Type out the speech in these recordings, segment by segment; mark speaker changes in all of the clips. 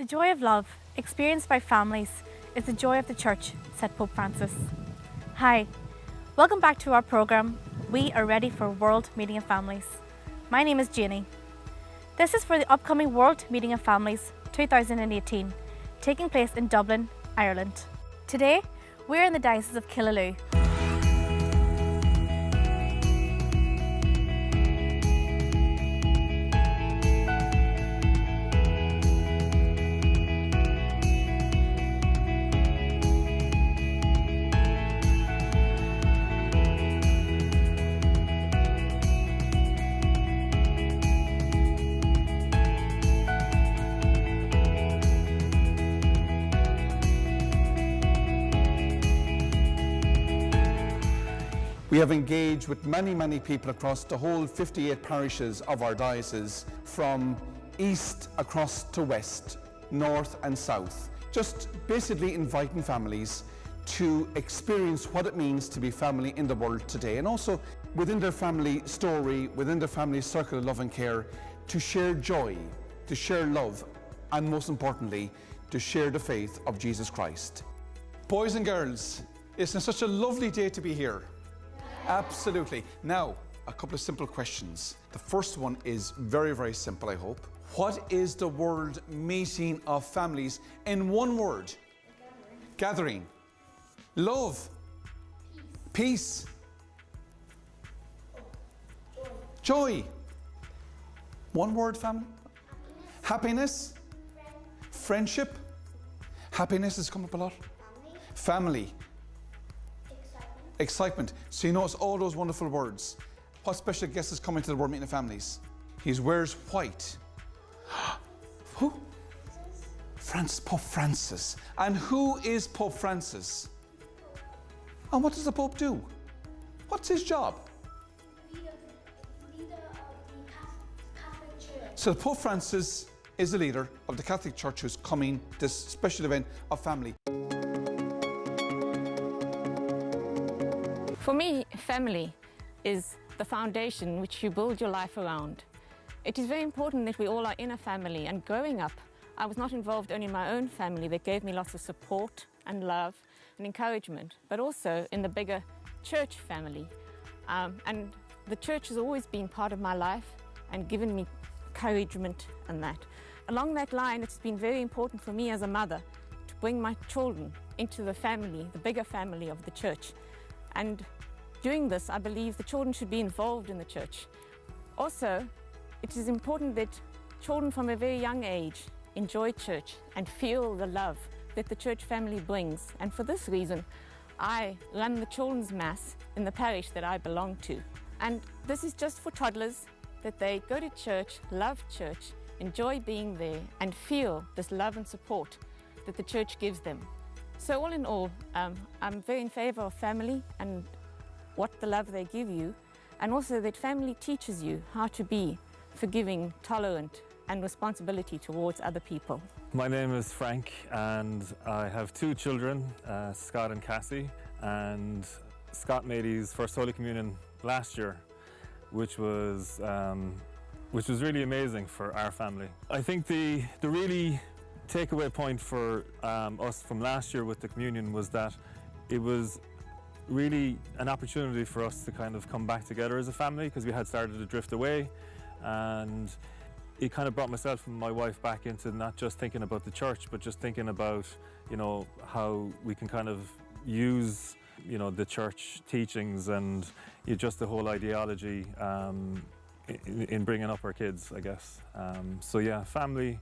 Speaker 1: The joy of love experienced by families is the joy of the Church, said Pope Francis. Hi, welcome back to our programme, We Are Ready for World Meeting of Families. My name is Janie. This is for the upcoming World Meeting of Families 2018, taking place in Dublin, Ireland. Today, we're in the Diocese of Killaloe.
Speaker 2: We have engaged with many people across the whole 58 parishes of our diocese, from east across to west, north and south. Just basically inviting families to experience what it means to be family in the world today, and also within their family story, within their family circle of love and care, to share joy, to share love, and most importantly, to share the faith of Jesus Christ. Boys and girls, it's such a lovely day to be here. Absolutely. Now, a couple of simple questions. The first one is very simple, I hope. What is the World Meeting of Families in one word? Gathering. Love. Peace. Joy. One word, family? Happiness. Friendship. Happiness has come up a lot. Family. Excitement. So you notice all those wonderful words. What special guest is coming to the World Meeting of Families? He wears white. Who? Pope Francis. And who is Pope Francis? And what does the Pope do? What's his job?
Speaker 3: Leader of the Catholic Church.
Speaker 2: So Pope Francis is the leader of the Catholic Church who's coming to this special event of family.
Speaker 4: For me, family is the foundation which you build your life around. It is very important that we all are in a family, and growing up, I was not involved only in my own family that gave me lots of support and love and encouragement, but also in the bigger church family. And the church has always been part of my life and given me encouragement and that. Along that line, it's been very important for me as a mother to bring my children into the family, the bigger family of the church. And doing this, I believe the children should be involved in the church. Also, it is important that children from a very young age enjoy church and feel the love that the church family brings. And for this reason, I run the children's mass in the parish that I belong to. And this is just for toddlers, that they go to church, love church, enjoy being there, and feel this love and support that the church gives them. So all in all, I'm very in favour of family and what the love they give you, and also that family teaches you how to be forgiving, tolerant and responsibility towards other people.
Speaker 5: My name is Frank and I have two children, Scott and Cassie, and Scott made his first Holy Communion last year, which was really amazing for our family. I think the really takeaway point for us from last year with the communion was that it was really an opportunity for us to kind of come back together as a family, because we had started to drift away, and it kind of brought myself and my wife back into not just thinking about the church, but just thinking about, you know, how we can kind of use, you know, the church teachings and just the whole ideology in bringing up our kids, I guess. So yeah, family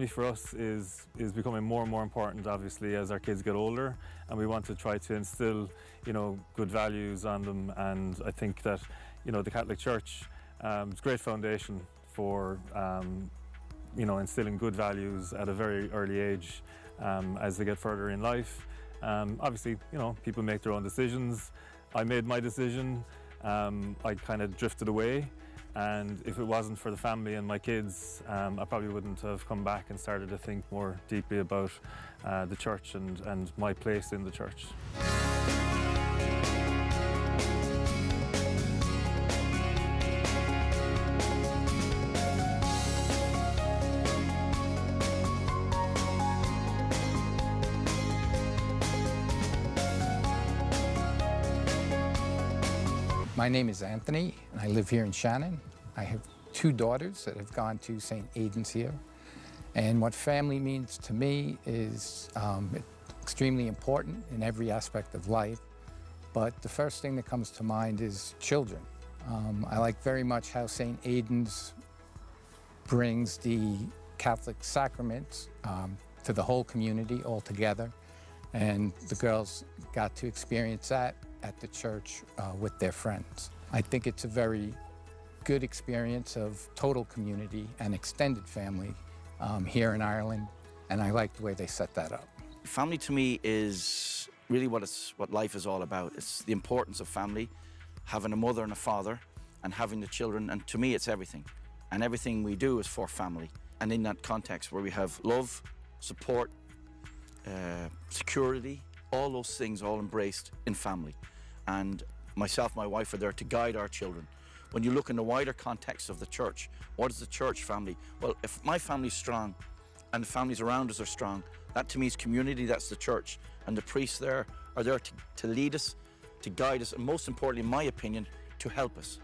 Speaker 5: for us is becoming more and more important, obviously, as our kids get older, and we want to try to instill, you know, good values on them. And I think that, you know, the Catholic Church is a great foundation for, you know, instilling good values at a very early age as they get further in life. Obviously, you know, people make their own decisions. I made my decision. I kind of drifted away. And if it wasn't for the family and my kids, I probably wouldn't have come back and started to think more deeply about the church and my place in the church.
Speaker 6: My name is Anthony, and I live here in Shannon. I have 2 daughters that have gone to St. Aidan's here. And what family means to me is extremely important in every aspect of life. But the first thing that comes to mind is children. I like very much how St. Aidan's brings the Catholic sacraments to the whole community all together. And the girls got to experience that at the church with their friends. I think it's a very good experience of total community and extended family here in Ireland, and I like the way they set that up.
Speaker 7: Family to me is really what life is all about. It's the importance of family, having a mother and a father, and having the children, and to me it's everything. And everything we do is for family. And in that context where we have love, support, security, all those things all embraced in family. And myself, my wife are there to guide our children. When you look in the wider context of the church, what is the church family? Well, if my family's strong and the families around us are strong, that to me is community, that's the church. And the priests there are there to lead us, to guide us, and most importantly, in my opinion, to help us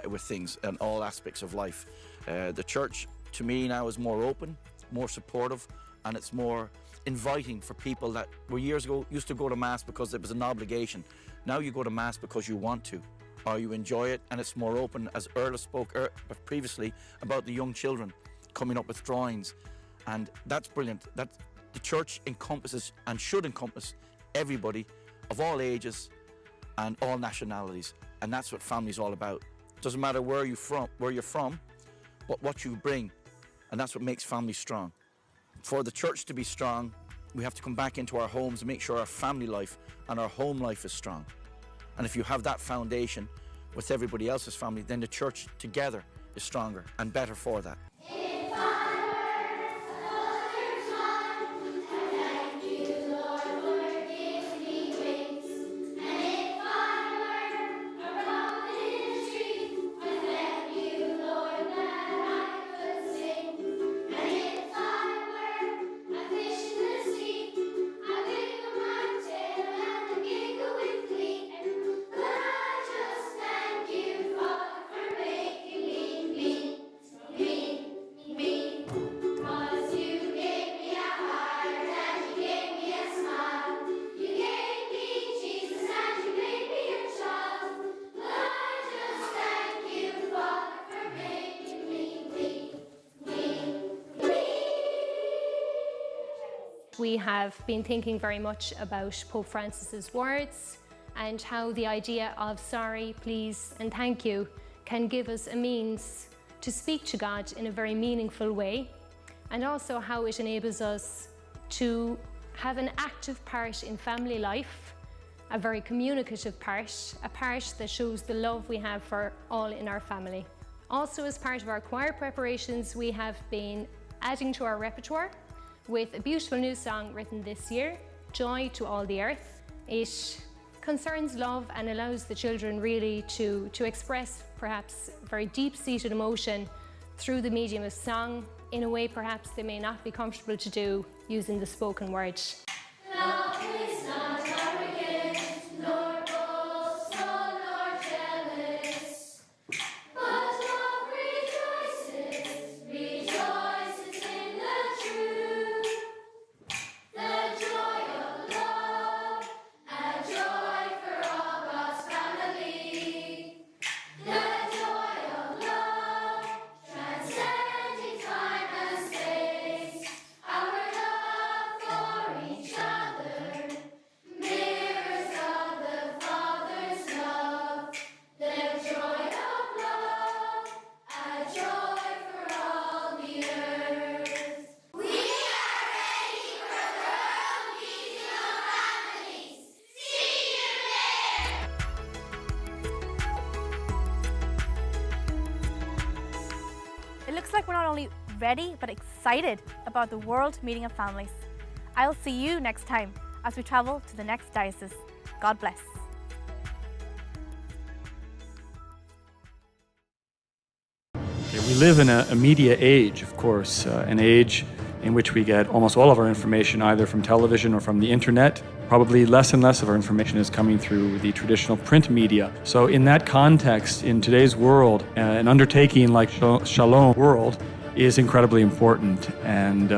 Speaker 7: with things in all aspects of life. The church, to me now, is more open, more supportive, and it's more inviting for people that were years ago used to go to Mass because it was an obligation. Now you go to Mass because you want to, or you enjoy it, and it's more open, as Erla spoke previously about the young children coming up with drawings, and that's brilliant. That the church encompasses and should encompass everybody of all ages and all nationalities, and that's what family is all about. It doesn't matter where you're from, but what you bring, and that's what makes family strong. For the church to be strong, we have to come back into our homes and make sure our family life and our home life is strong. And if you have that foundation with everybody else's family, then the church together is stronger and better for that.
Speaker 8: We have been thinking very much about Pope Francis's words and how the idea of sorry, please and thank you can give us a means to speak to God in a very meaningful way, and also how it enables us to have an active part in family life, a very communicative part, a part that shows the love we have for all in our family. Also, as part of our choir preparations, we have been adding to our repertoire with a beautiful new song written this year, Joy to All the Earth. It concerns love and allows the children really to express perhaps very deep-seated emotion through the medium of song in a way perhaps they may not be comfortable to do using the spoken word.
Speaker 3: Love is not arrogant, nor boastful, nor jealous, but love rejoices in the truth. The joy of love, a joy for all God's family. The joy of love, transcending time and space. Our love for each other mirrors of the Father's love. The joy of love, a joy for all the earth. We are ready for World Meeting of Families. See you there!
Speaker 1: It looks like we're not only ready, but excited about the World Meeting of Families. I'll see you next time as we travel to the next diocese. God bless.
Speaker 9: Okay, we live in a media age, of course, an age in which we get almost all of our information either from television or from the internet. Probably less and less of our information is coming through the traditional print media. So in that context, in today's world, an undertaking like Shalom World is incredibly important, and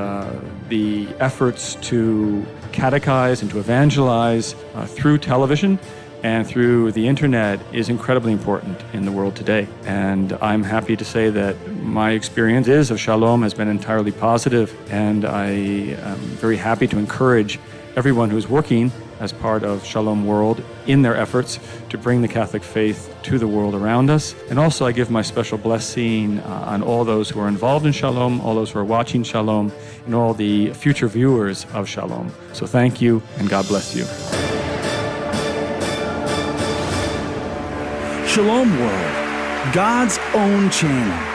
Speaker 9: the efforts to catechize and to evangelize through television and through the internet is incredibly important in the world today. And I'm happy to say that my experience of Shalom has been entirely positive, and I am very happy to encourage everyone who's working as part of Shalom World in their efforts to bring the Catholic faith to the world around us. And also I give my special blessing on all those who are involved in Shalom, all those who are watching Shalom, and all the future viewers of Shalom. So thank you, and God bless you.
Speaker 10: Shalom World, God's own channel.